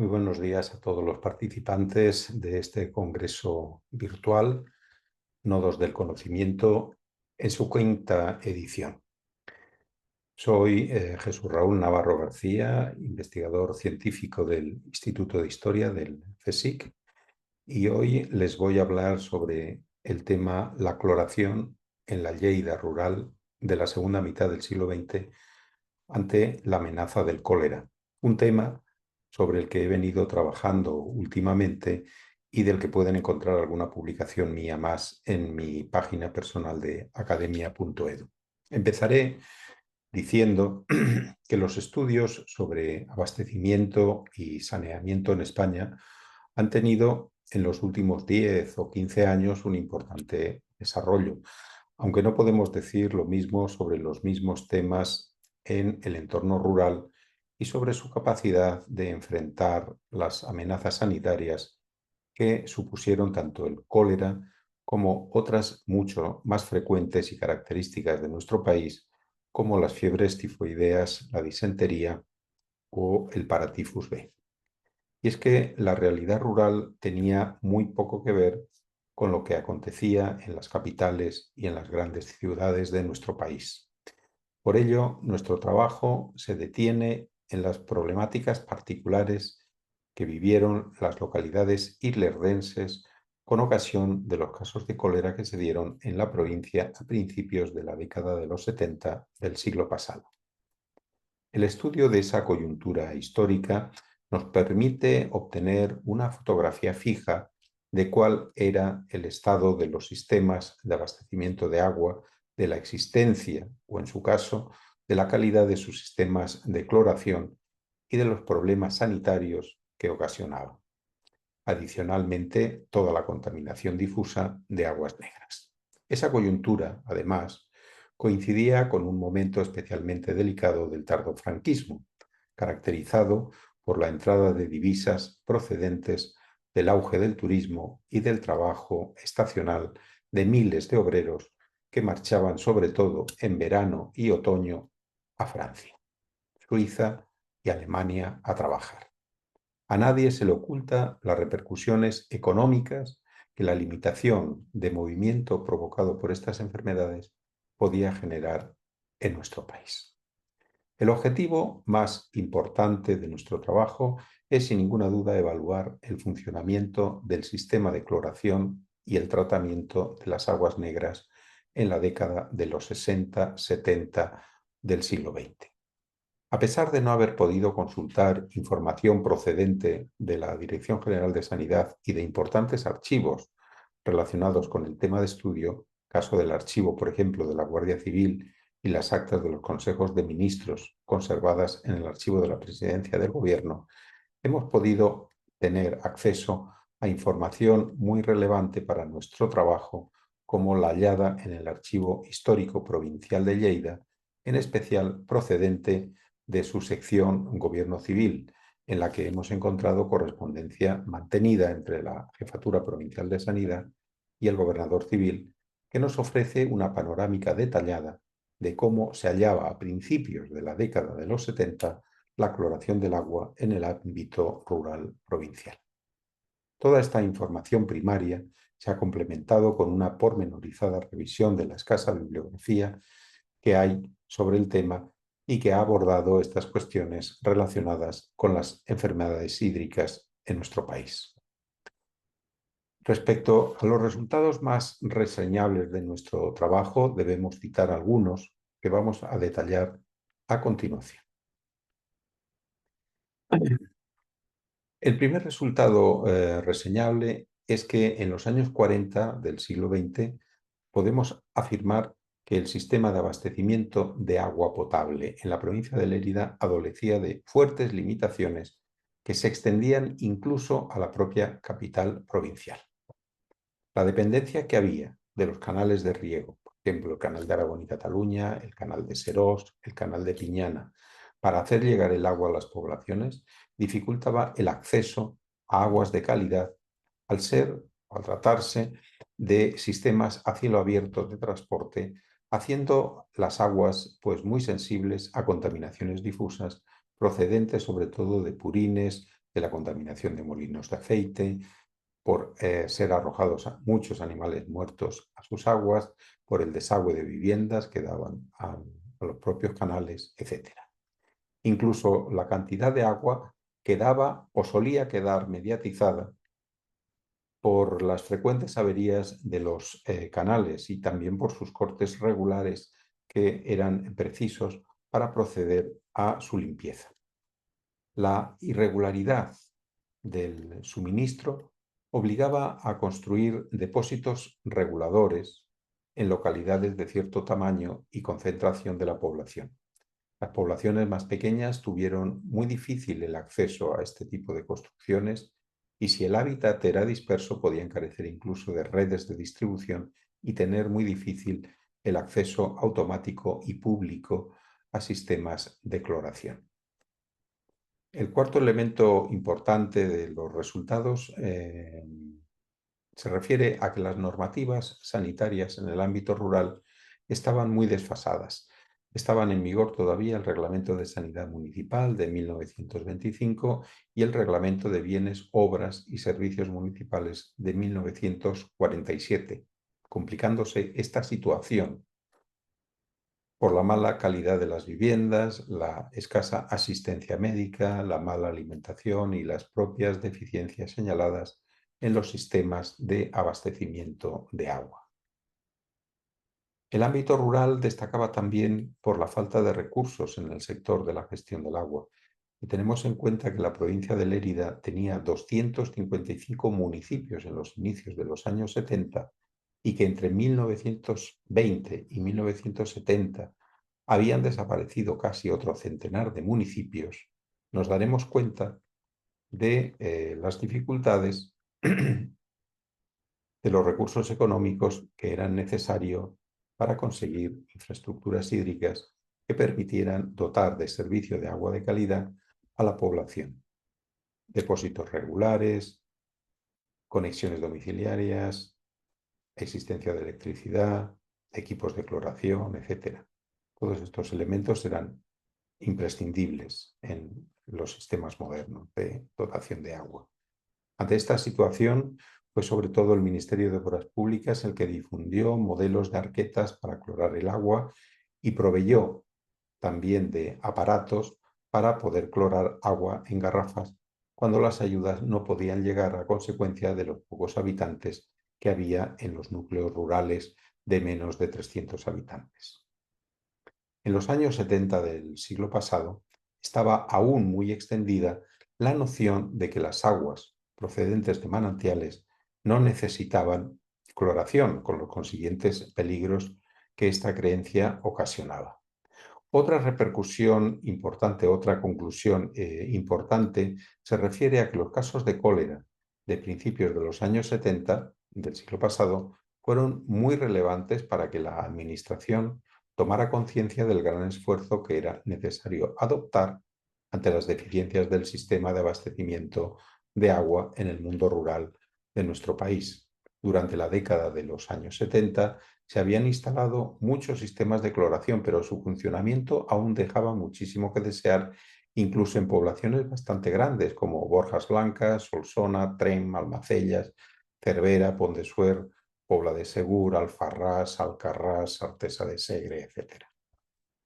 Muy buenos días a todos los participantes de este congreso virtual, Nodos del Conocimiento, en su quinta edición. Soy Jesús Raúl Navarro García, investigador científico del Instituto de Historia del CSIC, y hoy les voy a hablar sobre el tema la cloración en la Lleida rural de la segunda mitad del siglo XX ante la amenaza del cólera, un tema sobre el que he venido trabajando últimamente y del que pueden encontrar alguna publicación mía más en mi página personal de academia.edu. Empezaré diciendo que los estudios sobre abastecimiento y saneamiento en España han tenido en los últimos 10 o 15 años un importante desarrollo, aunque no podemos decir lo mismo sobre los mismos temas en el entorno rural y sobre su capacidad de enfrentar las amenazas sanitarias que supusieron tanto el cólera como otras mucho más frecuentes y características de nuestro país, como las fiebres tifoideas, la disentería o el paratifus B. Y es que la realidad rural tenía muy poco que ver con lo que acontecía en las capitales y en las grandes ciudades de nuestro país. Por ello, nuestro trabajo se detiene en las problemáticas particulares que vivieron las localidades irlerdenses con ocasión de los casos de cólera que se dieron en la provincia a principios de la década de los 70 del siglo pasado. El estudio de esa coyuntura histórica nos permite obtener una fotografía fija de cuál era el estado de los sistemas de abastecimiento de agua, de la existencia, o en su caso, de la calidad de sus sistemas de cloración y de los problemas sanitarios que ocasionaban. Adicionalmente, toda la contaminación difusa de aguas negras. Esa coyuntura, además, coincidía con un momento especialmente delicado del tardofranquismo, caracterizado por la entrada de divisas procedentes del auge del turismo y del trabajo estacional de miles de obreros que marchaban sobre todo en verano y otoño a Francia, Suiza y Alemania a trabajar. A nadie se le oculta las repercusiones económicas que la limitación de movimiento provocado por estas enfermedades podía generar en nuestro país. El objetivo más importante de nuestro trabajo es, sin ninguna duda, evaluar el funcionamiento del sistema de cloración y el tratamiento de las aguas negras en la década de los 60-70 del siglo XX. A pesar de no haber podido consultar información procedente de la Dirección General de Sanidad y de importantes archivos relacionados con el tema de estudio, caso del archivo, por ejemplo, de la Guardia Civil y las actas de los consejos de ministros conservadas en el archivo de la Presidencia del Gobierno, hemos podido tener acceso a información muy relevante para nuestro trabajo, como la hallada en el Archivo Histórico Provincial de Lleida, en especial procedente de su sección Gobierno Civil, en la que hemos encontrado correspondencia mantenida entre la Jefatura Provincial de Sanidad y el Gobernador Civil, que nos ofrece una panorámica detallada de cómo se hallaba a principios de la década de los 70 la cloración del agua en el ámbito rural provincial. Toda esta información primaria se ha complementado con una pormenorizada revisión de la escasa bibliografía que hay sobre el tema y que ha abordado estas cuestiones relacionadas con las enfermedades hídricas en nuestro país. Respecto a los resultados más reseñables de nuestro trabajo, debemos citar algunos que vamos a detallar a continuación. El primer resultado reseñable es que en los años 40 del siglo XX podemos afirmar que el sistema de abastecimiento de agua potable en la provincia de Lérida adolecía de fuertes limitaciones que se extendían incluso a la propia capital provincial. La dependencia que había de los canales de riego, por ejemplo, el canal de Aragón y Cataluña, el canal de Serós, el canal de Piñana, para hacer llegar el agua a las poblaciones, dificultaba el acceso a aguas de calidad al tratarse de sistemas a cielo abierto de transporte, haciendo las aguas pues, muy sensibles a contaminaciones difusas procedentes sobre todo de purines, de la contaminación de molinos de aceite, por ser arrojados muchos animales muertos a sus aguas, por el desagüe de viviendas que daban a los propios canales, etc. Incluso la cantidad de agua quedaba o solía quedar mediatizada por las frecuentes averías de los canales y también por sus cortes regulares que eran precisos para proceder a su limpieza. La irregularidad del suministro obligaba a construir depósitos reguladores en localidades de cierto tamaño y concentración de la población. Las poblaciones más pequeñas tuvieron muy difícil el acceso a este tipo de construcciones y si el hábitat era disperso podían carecer incluso de redes de distribución y tener muy difícil el acceso automático y público a sistemas de cloración. El cuarto elemento importante de los resultados se refiere a que las normativas sanitarias en el ámbito rural estaban muy desfasadas. Estaban en vigor todavía el Reglamento de Sanidad Municipal de 1925 y el Reglamento de Bienes, Obras y Servicios Municipales de 1947, complicándose esta situación por la mala calidad de las viviendas, la escasa asistencia médica, la mala alimentación y las propias deficiencias señaladas en los sistemas de abastecimiento de agua. El ámbito rural destacaba también por la falta de recursos en el sector de la gestión del agua. Y tenemos en cuenta que la provincia de Lérida tenía 255 municipios en los inicios de los años 70 y que entre 1920 y 1970 habían desaparecido casi otro centenar de municipios, nos daremos cuenta de las dificultades de los recursos económicos que eran necesarios para conseguir infraestructuras hídricas que permitieran dotar de servicio de agua de calidad a la población. Depósitos regulares, conexiones domiciliarias, existencia de electricidad, equipos de cloración, etc. Todos estos elementos eran imprescindibles en los sistemas modernos de dotación de agua. Ante esta situación, fue sobre todo el Ministerio de Obras Públicas el que difundió modelos de arquetas para clorar el agua y proveyó también de aparatos para poder clorar agua en garrafas cuando las ayudas no podían llegar a consecuencia de los pocos habitantes que había en los núcleos rurales de menos de 300 habitantes. En los años 70 del siglo pasado estaba aún muy extendida la noción de que las aguas procedentes de manantiales no necesitaban cloración, con los consiguientes peligros que esta creencia ocasionaba. Otra repercusión importante, otra conclusión importante, se refiere a que los casos de cólera de principios de los años 70 del siglo pasado fueron muy relevantes para que la Administración tomara conciencia del gran esfuerzo que era necesario adoptar ante las deficiencias del sistema de abastecimiento de agua en el mundo rural de nuestro país. Durante la década de los años 70 se habían instalado muchos sistemas de cloración, pero su funcionamiento aún dejaba muchísimo que desear, incluso en poblaciones bastante grandes como Borjas Blancas, Solsona, Trem, Almacellas, Cervera, Pont de Suert, Pobla de Segur, Alfarrás, Alcarrás, Artesa de Segre, etc.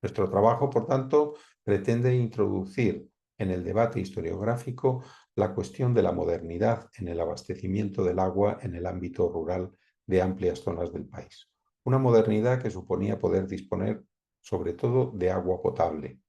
Nuestro trabajo, por tanto, pretende introducir en el debate historiográfico la cuestión de la modernidad en el abastecimiento del agua en el ámbito rural de amplias zonas del país. Una modernidad que suponía poder disponer sobre todo de agua potable,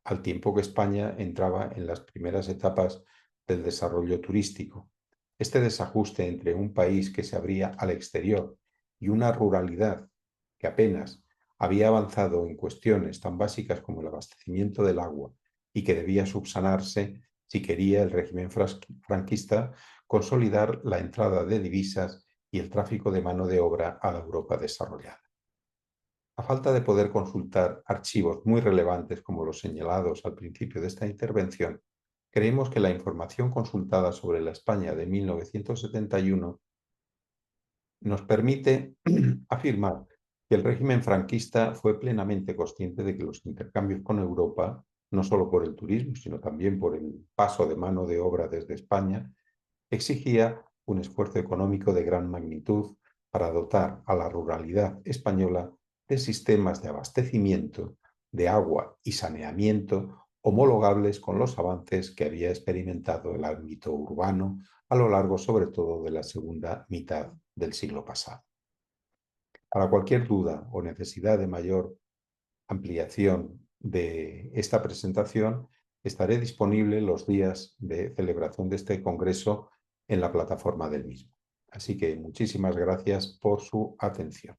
al tiempo que España entraba en las primeras etapas del desarrollo turístico. Este desajuste entre un país que se abría al exterior y una ruralidad que apenas había avanzado en cuestiones tan básicas como el abastecimiento del agua y que debía subsanarse si quería el régimen franquista consolidar la entrada de divisas y el tráfico de mano de obra a la Europa desarrollada. A falta de poder consultar archivos muy relevantes como los señalados al principio de esta intervención, creemos que la información consultada sobre la España de 1971 nos permite afirmar que el régimen franquista fue plenamente consciente de que los intercambios con Europa no solo por el turismo, sino también por el paso de mano de obra desde España, exigía un esfuerzo económico de gran magnitud para dotar a la ruralidad española de sistemas de abastecimiento de agua y saneamiento homologables con los avances que había experimentado el ámbito urbano a lo largo, sobre todo, de la segunda mitad del siglo pasado. Para cualquier duda o necesidad de mayor ampliación de esta presentación, estaré disponible los días de celebración de este congreso en la plataforma del mismo. Así que muchísimas gracias por su atención.